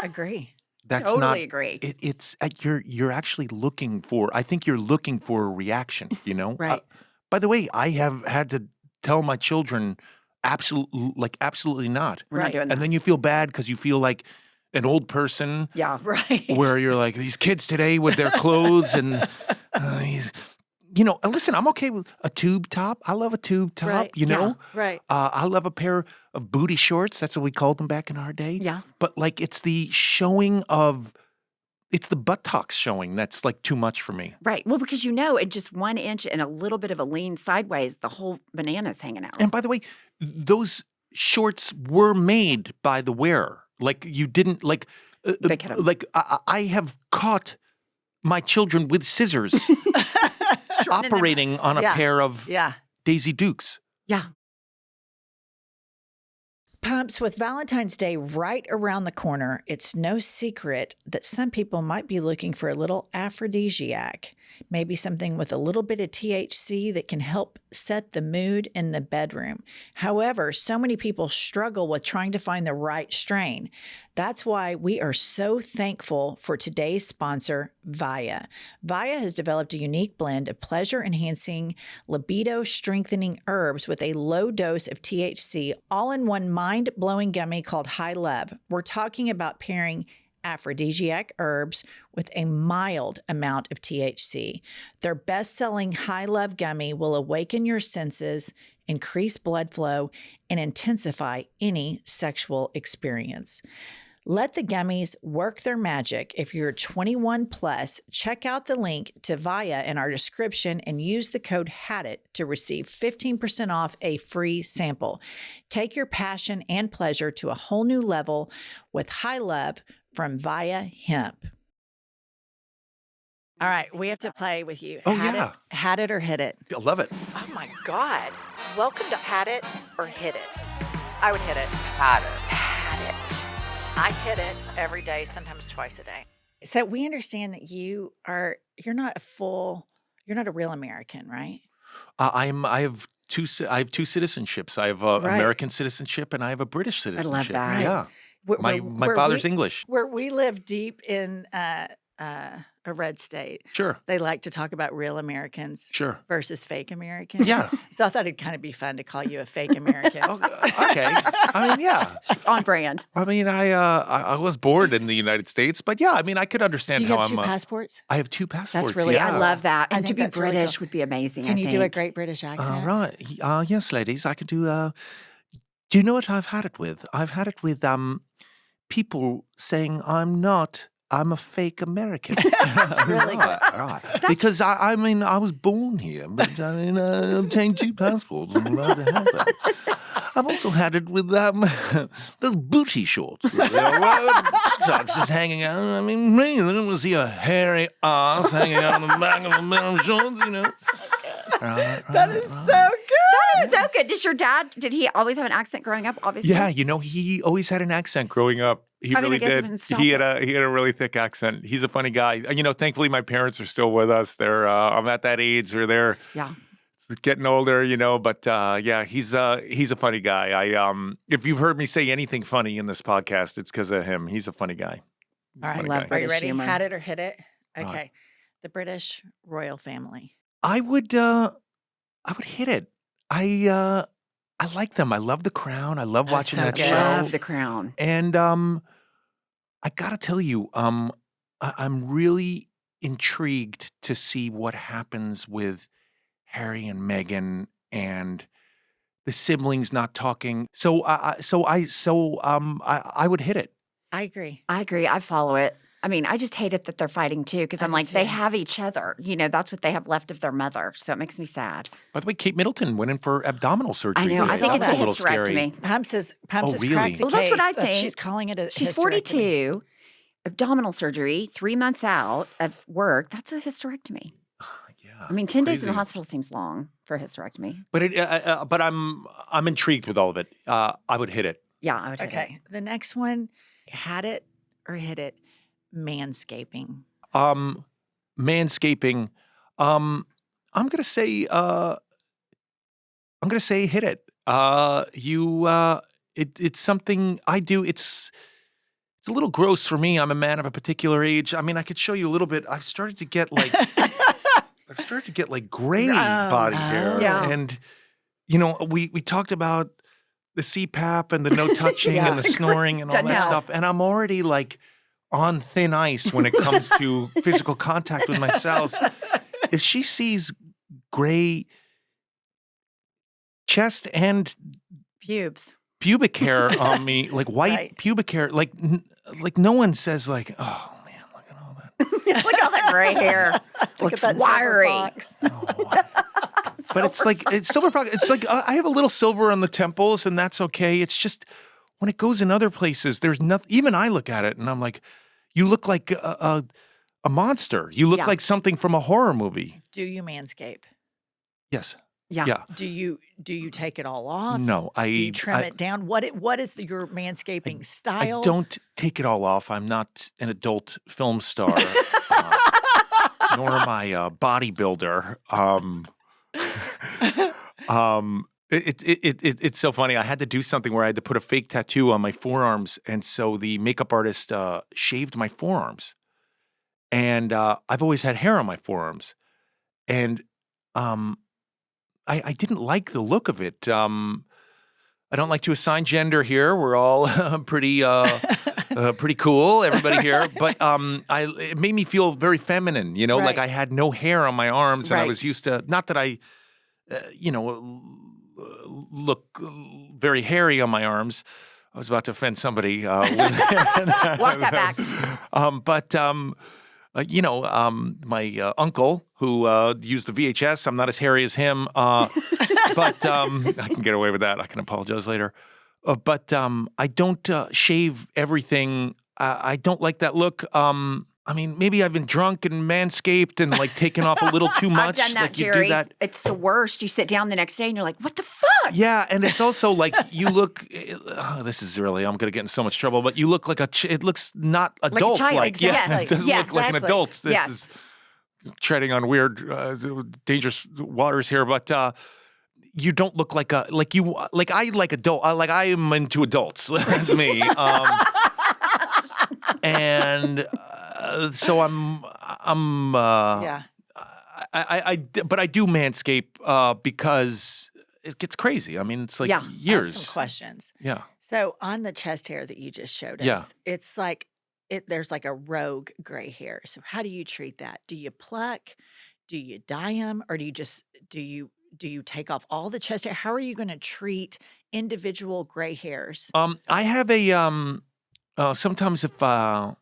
Agree. That's Totally not agree. it's you're actually looking for, I think you're looking for a reaction, you know? Right. By the way, I have had to tell my children absolutely not. We're not Right. doing that. And then you feel bad because you feel like an old person Yeah. Right. where you're like, these kids today with their clothes and, listen, I'm okay with a tube top. I love a tube top, Right. you know? Right. I love a pair of booty shorts. That's what we called them back in our day. Yeah. But like, it's the buttocks showing that's like too much for me. Right. Well, because in just 1 inch and a little bit of a lean sideways, the whole banana's hanging out. And by the way, those shorts were made by the wearer. Like you didn't like, They cut 'em. like I have caught my children with scissors Shortening them. operating on a Yeah. pair of Yeah. Daisy Dukes. Yeah. Pumps, with Valentine's Day right around the corner, it's no secret that some people might be looking for a little aphrodisiac, maybe something with a little bit of THC that can help set the mood in the bedroom. However, so many people struggle with trying to find the right strain. That's why we are so thankful for today's sponsor, VIA. VIA has developed a unique blend of pleasure-enhancing, libido-strengthening herbs with a low dose of THC, all in one mind-blowing gummy called High Love. We're talking about pairing aphrodisiac herbs with a mild amount of THC. Their best-selling High Love gummy will awaken your senses, increase blood flow, and intensify any sexual experience. Let the gummies work their magic. If you're 21 plus, check out the link to VIA in our description and use the code HADIT to receive 15% off a free sample. Take your passion and pleasure to a whole new level with High Love, from Via Hemp. All right, we have to play with you. Oh, Had yeah. Had it or hit it. I love it. Oh my God. Welcome to Had It or Hit It. I would hit it. Had it. Had it. I hit it every day, sometimes twice a day. So we understand that you're not a real American, right? I have two citizenships. I have Right. American citizenship and I have a British love citizenship. that. Yeah. My Where father's we- English. Where we live deep in a red state, Sure. they like to talk about real Americans Sure. versus fake Americans. Yeah. So I thought it'd kind of be fun to call you a fake American. Oh, okay. I mean, yeah. On brand. I mean, I was born in the United States, but yeah, I mean, I could understand Do you how have I'm. two passports? I have two passports. Really, yeah. I love that. I And to think be that's really British cool. would be amazing. Can I you do a think. great British accent? Right. Yes, ladies, I can do. Do you know what I've had it with? I've had it with people saying I'm a fake American. That's really good. Right. Because I mean, I was born here, but I mean, I obtained two passports and I'm allowed to have them. I've also had it with those booty shorts. Shorts just hanging out. I mean, really, I don't want to see a hairy ass hanging out on the back of the bottom shorts, you know. That is so good. That is so good. Did he always have an accent growing up? Obviously. Yeah, you know, he always had an accent growing up. He I mean, I really guess it did. wouldn't stop He had a really thick accent. He's a funny guy. You know, thankfully my parents are still with us. They're I'm at that age where they're Yeah. getting older, you know, but yeah, he's a funny guy. If you've heard me say anything funny in this podcast, it's because of him. He's a funny guy. He's a All right, funny love guy. Are you British ready? humor. Had it or hit it? Right. Okay. The British royal family. I would hit it. I like them. I love The Crown. I love Oh, watching so that good. show. Love The Crown. And I gotta tell you, I'm really intrigued to see what happens with Harry and Meghan and the siblings not talking. So I would hit it. I agree. I agree. I follow it. I mean, I just hate it that they're fighting too, because I I'm do like, they too. have each other. You know, that's what they have left of their mother. So it makes me sad. By the way, Kate Middleton went in for abdominal surgery. I know. I today. think it's That's a a little scary. hysterectomy. Pumps has really? cracked the Well, that's what I case that think. She's calling it a She's hysterectomy. 42, abdominal surgery, 3 months out of work. That's a hysterectomy. Yeah, I mean, 10 days in the crazy. hospital seems long for a hysterectomy. But I'm intrigued with all of it. I would hit it. Yeah, I would hit it. Okay. The next one, had it or hit it, manscaping. Manscaping. I'm gonna say hit it. It's something I do. It's a little gross for me. I'm a man of a particular age. I mean, I could show you a little bit. I've started to get like gray body hair. Yeah. And you know, we talked about the CPAP and the no touching Yeah. and the snoring and all Doesn't that help. stuff. And I'm already like on thin ice when it comes to physical contact with my cells. If she sees gray chest and Pubes. pubic hair on me, like white Right. pubic hair, like no one says like, oh man, look at all that. Look at all that gray hair. Look Looks at that silver wiry. fox. Oh, but it's like it's silver fox. It's like I have a little silver on the temples, and that's okay. It's just when it goes in other places, there's nothing. Even I look at it, and I'm like, you look like a monster. You look Yeah. like something from a horror movie. Do you manscape? Yes. Yeah. Yeah. Do you take it all off? No, Do you trim it down? What is your manscaping I style? don't take it all off. I'm not an adult film star, nor am I a bodybuilder. It's so funny. I had to do something where I had to put a fake tattoo on my forearms, and so the makeup artist shaved my forearms. And I've always had hair on my forearms, and I didn't like the look of it. I don't like to assign gender here. We're all pretty cool, everybody here. But it made me feel very feminine, you know, like Right. I had no hair on my arms, and I Right. was used to, not that I, look very hairy on my arms. I was about to offend somebody. Walk that back. My uncle who used the VHS. I'm not as hairy as him, but I can get away with that. I can apologize later. But I don't shave everything I don't like that look. I mean, maybe I've been drunk and manscaped and like taken off a little too much. I've done that, like you Jerry. do that. It's the worst. You sit down the next day and you're like, what the fuck? Yeah, and it's also like you look. This is really. I'm gonna get in so much trouble. But you look like it looks not adult. child, Like yeah, exactly. it doesn't Yeah, look like an exactly. adult. This Yes. is treading on weird, dangerous waters here. But you don't look like I am into adults. That's me. And so Yeah. but I do manscape because it gets crazy. I mean, it's like Yeah. I have years. some questions. Yeah. So on the chest hair that you just showed us, Yeah. it's like there's like a rogue gray hair. So how do you treat that? Do you pluck? Do you dye them? Or do you take off all the chest hair? How are you going to treat individual gray hairs? I have a sometimes if I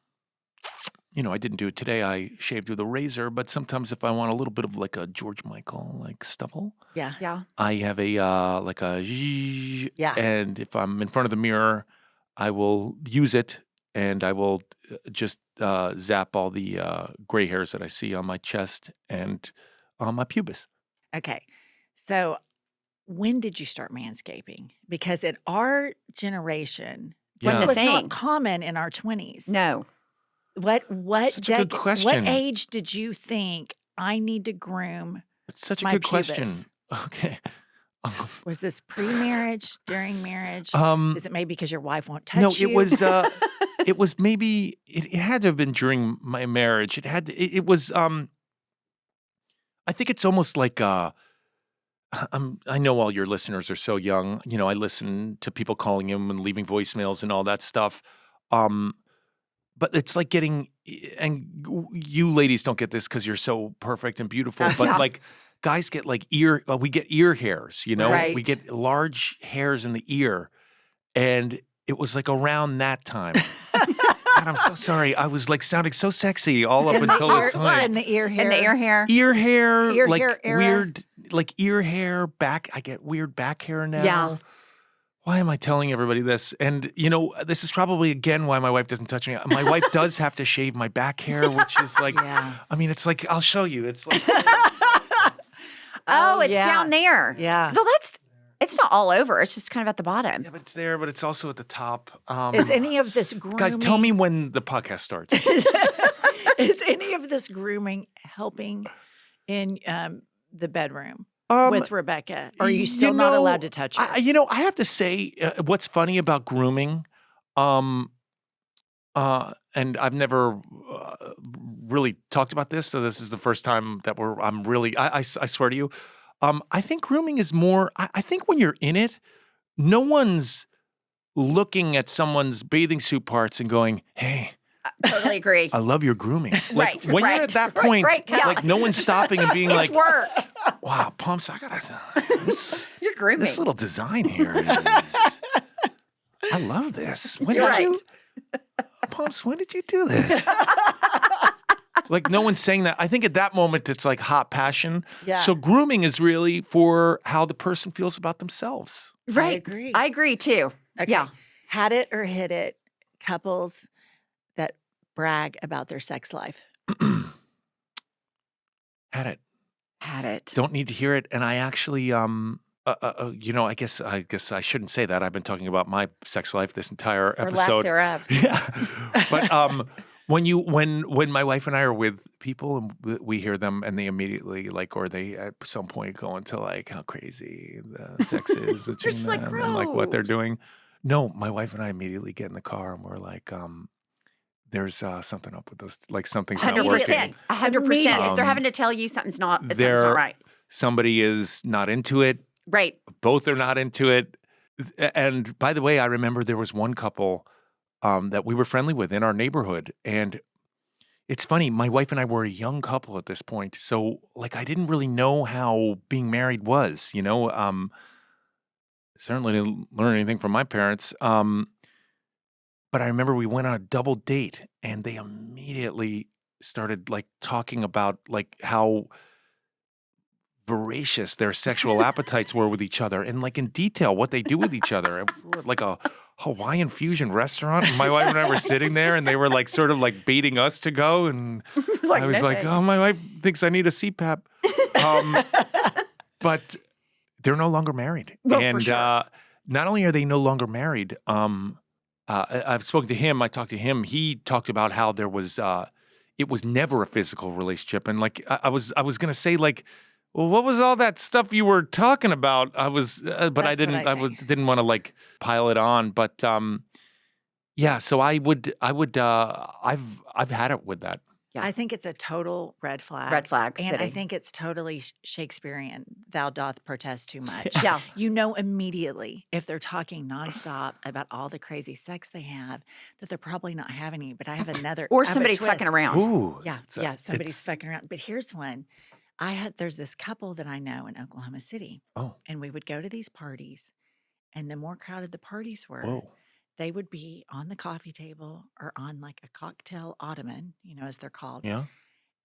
didn't do it today, I shaved with a razor, but sometimes if I want a little bit of like a George Michael like stubble, Yeah. Yeah. I have a like a zzzz, Yeah. and if I'm in front of the mirror, I will use it and I will just zap all the gray hairs that I see on my chest and on my pubis. Okay. So when did you start manscaping? Because in our generation, this Yeah. was Thing. not common in our 20s. No. What Such a good what question. age did you think I need to groom? It's such a My good question. pubis. Okay. Was this pre-marriage, during marriage? Um, Is it maybe because your wife won't touch no, you? it was maybe it had to have been during my marriage. It was I think it's almost like I know all your listeners are so young. I listen to people calling them and leaving voicemails and all that stuff. But it's like getting, and you ladies don't get this because you're so perfect and beautiful, but Yeah. like guys get like we get ear hairs, We Right. get large hairs in the ear. And it was like around that time. God, I'm so sorry. I was like sounding so sexy all up In the until ear- this time. in the ear hair. And the ear hair. Ear hair, Ear like hair era. weird, like ear hair, back. I get weird back hair now. Yeah. Why am I telling everybody this? And, this is probably, again, why my wife doesn't touch me. My wife does have to shave my back hair, which is like, Yeah. I mean, it's like, I'll show you. It's like, Oh, it's yeah. down there. Yeah. So it's not all over. It's just kind of at the bottom. yeah, but it's there, but it's also at the top. Is any of this grooming? Guys, tell me when the podcast starts. Is any of this grooming helping in the bedroom with Rebecca? Or are you still not allowed to touch her? I have to say, what's funny about grooming, and I've never really talked about this, so this is the first time that I swear to you, I think grooming is more, I think when you're in it, no one's looking at someone's bathing suit parts and going, hey, Totally agree. I love your grooming. Like Right, when you're right, at that right, point, right, yeah. like no one's stopping and being like, It's work. wow, Pumps, I gotta, You're grooming. this little design here is, I love this. When You're did right. you, Pumps, when did you do this? Like no one's saying that. I think at that moment it's like hot passion. Yeah. So grooming is really for how the person feels about themselves. Right. agree. I agree too. Okay. Yeah. Had it or hit it, couples that brag about their sex life. Had it. Had it. Don't need to hear it. And I actually, I guess I shouldn't say that. I've been talking about my sex life this entire Or lack episode. thereof. Yeah. But when my wife and I are with people and we hear them and they immediately or they at some point go into like how crazy the sex is between just like, them and like what they're gross. doing. No, my wife and I immediately get in the car and we're like, there's something up with those, like something's not working. 100%. 100%. If they're Um, having to tell you something's not they're- right. Somebody is not into it. Right. Both are not into it. And by the way, I remember there was one couple that we were friendly with in our neighborhood. And it's funny, my wife and I were a young couple at this point. So like I didn't really know how being married was, certainly didn't learn anything from my parents. But I remember we went on a double date and they immediately started like talking about like how voracious their sexual appetites were with each other and like in detail what they do with each other. And we were at like a Hawaiian fusion restaurant. And my wife and I were sitting there, and they were like sort of like baiting us to go. And Like, I was no like, thanks. oh, my wife thinks I need a CPAP. But they're no longer married. Well, for and sure. not only are they no longer married, I've spoken to him. I talked to him. He talked about how there was it was never a physical relationship. And like I was gonna say, like, well, what was all that stuff you were talking about? I was, but I That's what didn't. I I didn't want to like pile it on. But yeah. So I've had it with that. Yeah. I think it's a total red flag. Red flag And I city. think it's totally Shakespearean. Thou doth protest too much. Yeah. You know immediately if they're talking nonstop about all the crazy sex they have that they're probably not having any. But I have another Or I have a somebody's twist. fucking around. Ooh. Yeah, So yeah, somebody's it's- fucking around. But here's one. There's this couple that I know in Oklahoma City, Oh. and we would go to these parties, and the more crowded the parties were, Whoa. they would be on the coffee table or on like a cocktail ottoman, as they're called. Yeah.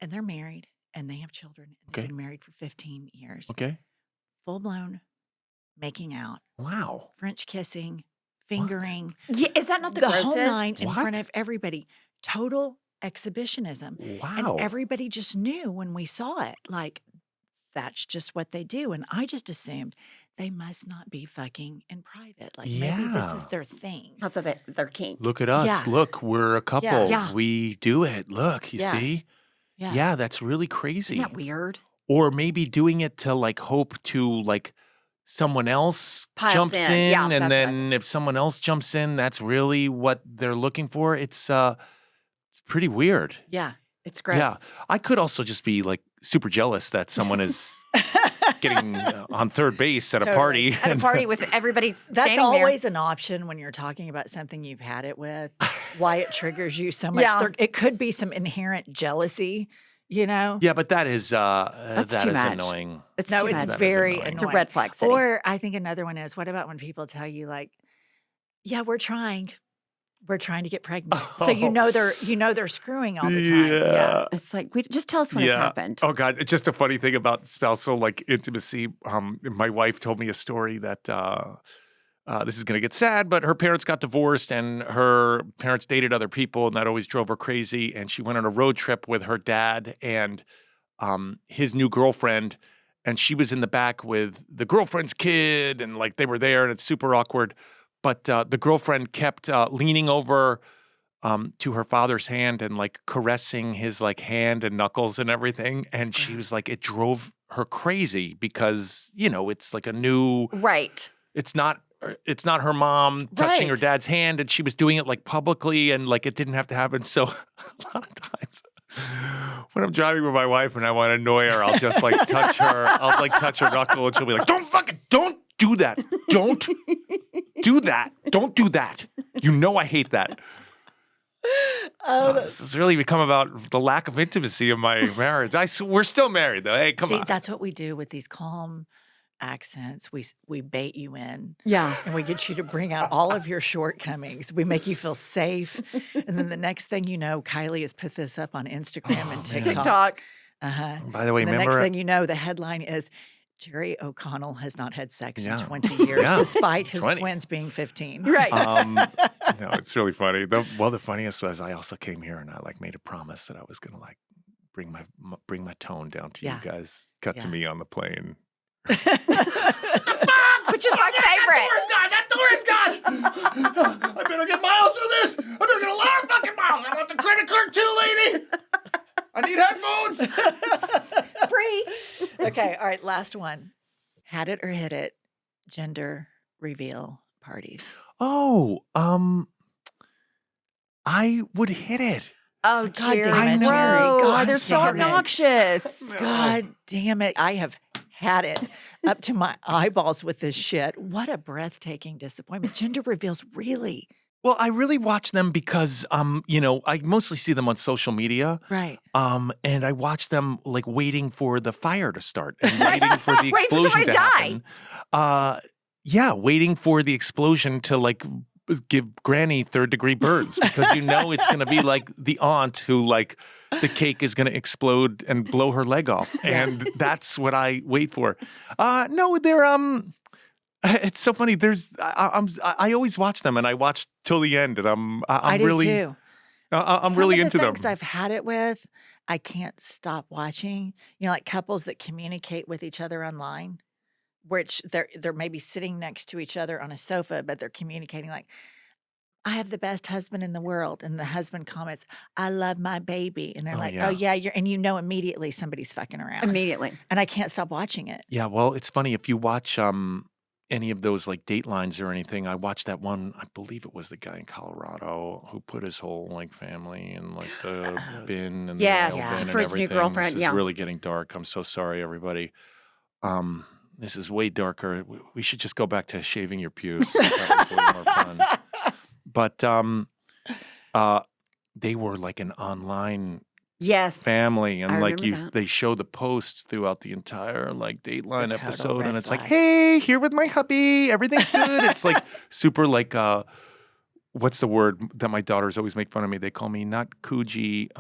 And they're married and they have children. And Okay. they've been married for 15 years. Okay. Full blown making out, Wow. French kissing, fingering, Yeah, is that not the the whole grossest? nine in What? front of everybody. Total exhibitionism. Wow. And everybody just knew when we saw it, like, that's just what they do. And I just assumed they must not be fucking in private. Like, maybe this is Yeah. their thing. That's their kink. Look at us. Yeah. Look, we're a couple. Yeah. We do it. Look, you Yeah. see? Yeah. Yeah, that's really crazy. Isn't that weird? Or maybe doing it to like hope to like someone else Piles jumps in. in, Yeah, and that's then if someone else jumps in, that's really what they're looking for. It's pretty weird. Yeah. It's gross. Yeah. I could also just be like super jealous that someone is getting on third base at a Totally. party. At a party with everybody That's standing always an option when you're talking about something you've had it with, why it triggers you so much. Yeah. It could be some inherent jealousy, Yeah, but that is too much. annoying. It's No, too it's much. That is very annoying. It's a annoying. red flag city. Or I think another one is, what about when people tell you like, yeah, we're trying to get pregnant. So you know they're screwing all the time. Yeah. It's like, just tell us when it's happened. Oh God, it's just a funny thing about spousal like intimacy. My wife told me a story that this is going to get sad, but her parents got divorced and her parents dated other people, and that always drove her crazy. And she went on a road trip with her dad and his new girlfriend, and she was in the back with the girlfriend's kid, and like they were there, and it's super awkward. But the girlfriend kept leaning over to her father's hand and like caressing his like hand and knuckles and everything. And she was like, it drove her crazy because, it's like a new, Right. it's not her mom touching her Right. dad's hand, and she was doing it like publicly and like it didn't have to happen. So a lot of times when I'm driving with my wife and I want to annoy her, I'll just like touch her. I'll like touch her knuckle and she'll be like, don't do that. Don't do that. Don't do that. You know I hate that. This has really become about the lack of intimacy in my marriage. We're still married though. Hey, come See, on. that's what we do with these calm accents. We bait you in. Yeah. And we get you to bring out all of your shortcomings. We make you feel safe. And then the next thing you know, Kylie has put this up on Instagram and man. TikTok. TikTok. Uh-huh. By the way, And the remember next thing you know, the headline is Jerry O'Connell has not had sex Yeah. in 20 years, Yeah. despite his 20. twins being 15. Right. no, it's really funny. The funniest was I also came here and I like made a promise that I was gonna like bring my tone down to Yeah. you guys. Cut to Yeah. me on the plane. Which is my favorite. That door is gone. I better get Miles for this. I better get a lot of fucking Miles. I want the credit card too, lady. I need headphones. Free. Okay, all right, last one. Had it or hit it, gender reveal parties. Oh, I would hit it. Oh, God Jerry. damn it, Jerry. Bro, God they're so damn it. obnoxious. God damn it. I have had it up to my eyeballs with this shit. What a breathtaking disappointment. Gender reveals, really? Well, I really watch them because, I mostly see them on social media. Right. And I watch them like waiting for the fire to start and waiting for the Waiting for explosion somebody to to happen. Yeah, waiting for the explosion to like give Granny third-degree burns because it's going to be like the aunt who like the cake is going to explode and blow her leg off, and that's what I wait for. No, they're It's so funny. I always watch them, and I watch till the end, and I'm I do really too. I'm Some really of the into them. things I've had it with, I can't stop watching. Like couples that communicate with each other online, which they're maybe sitting next to each other on a sofa, but they're communicating like, I have the best husband in the world. And the husband comments, I love my baby. And they're Oh, like, yeah. oh, yeah, and immediately somebody's fucking around. Immediately. And I can't stop watching it. Yeah, well, it's funny if you watch any of those like Datelines or anything. I watched that one. I believe it was the guy in Colorado who put his whole like family in like the bin and Yes, the mail yeah. bin and for his new everything. girlfriend, This is yeah. really getting dark. I'm so sorry, everybody. This is way darker. We should just go back to shaving your pubes. That was way more fun. But they were like an online Yes. family, and I like remember that. they show the posts throughout the entire like Dateline total episode, red and it's like, flag. hey, here with my hubby, everything's good. It's like super like what's the word that my daughters always make fun of me? They call me not Coogie,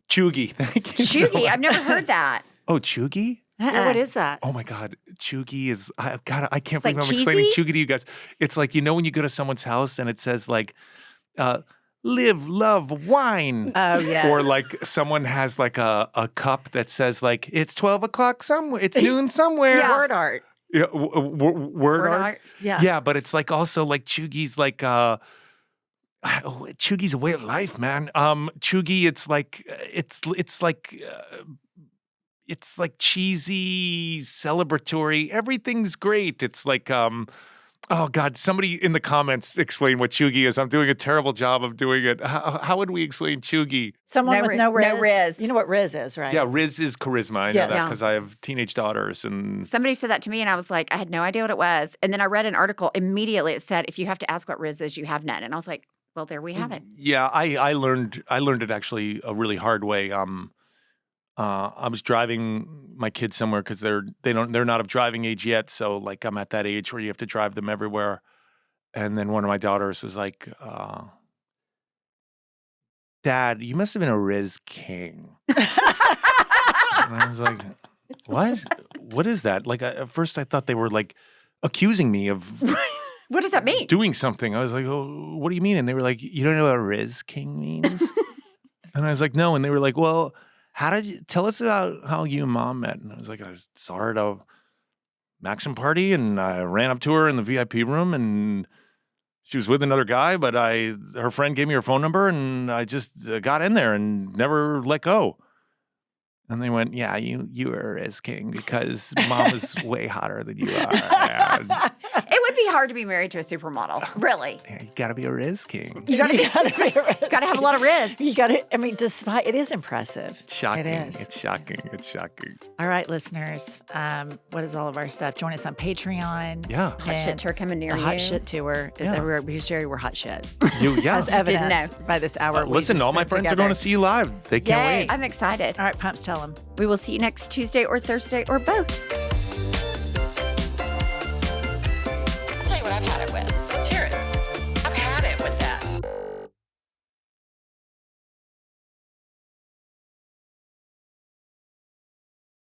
chuggy. Thank you. so Chuggy. much. I've never heard that. Oh, chuggy. Yeah, what is that? Oh my God, chuggy is I can't It's believe like I'm explaining cheesy? chuggy to you guys. It's like when you go to someone's house and it says like live, love, wine. Oh, yes. Or like someone has like a cup that says like it's 12 o'clock somewhere, it's noon somewhere. Yeah. Word art. Yeah, word Word art. art. Yeah. Yeah, but it's like also like chuggy's like chuggy's a way of life, man. Chuggy, it's like cheesy, celebratory. Everything's great. It's like oh God, somebody in the comments explain what chuggy is. I'm doing a terrible job of doing it. How would we explain chuggy? Someone with no rizz. rizz. You know what rizz is, right? Yeah, rizz is charisma. I know Yes. that Yeah. because I have teenage daughters, and Somebody said that to me, and I was like, I had no idea what it was. And then I read an article. Immediately, it said, if you have to ask what rizz is, you have none. And I was like, well, there we have it. yeah, I learned it actually a really hard way. I was driving my kids somewhere because they're not of driving age yet. So like I'm at that age where you have to drive them everywhere. And then one of my daughters was like, Dad, you must have been a rizz king. And I was like, what? What is that? Like at first I thought they were like accusing me of What does that mean? doing something. I was like, oh, what do you mean? And they were like, you don't know what a rizz king means? And I was like, no. And they were like, well, how did you tell us about how you and Mom met? And I was like, I saw her at a Maxim party, and I ran up to her in the VIP room, and she was with another guy, but her friend gave me her phone number, and I just got in there and never let go. And they went, yeah, you are as king because Mom is way hotter than you are. And, It would be hard to be married to a supermodel. Really. yeah, you gotta be a Riz king. You gotta, be a rizz. gotta have a lot of rizz. You got to, I mean, despite, it is impressive. It's shocking. It is. It's shocking. It's shocking. All right, listeners. What is all of our stuff? Join us on Patreon. Yeah. Hot shit tour coming near The you. hot shit tour is Yeah. everywhere because Jerry, we're hot shit. Yeah. As evidenced by this hour. we Listen, just all my spent friends are together. going to see you live. They can't Yay. wait. I'm excited. All right, Pumps, tell them. We will see you next Tuesday or Thursday or both. I'll tell you what I've had it with.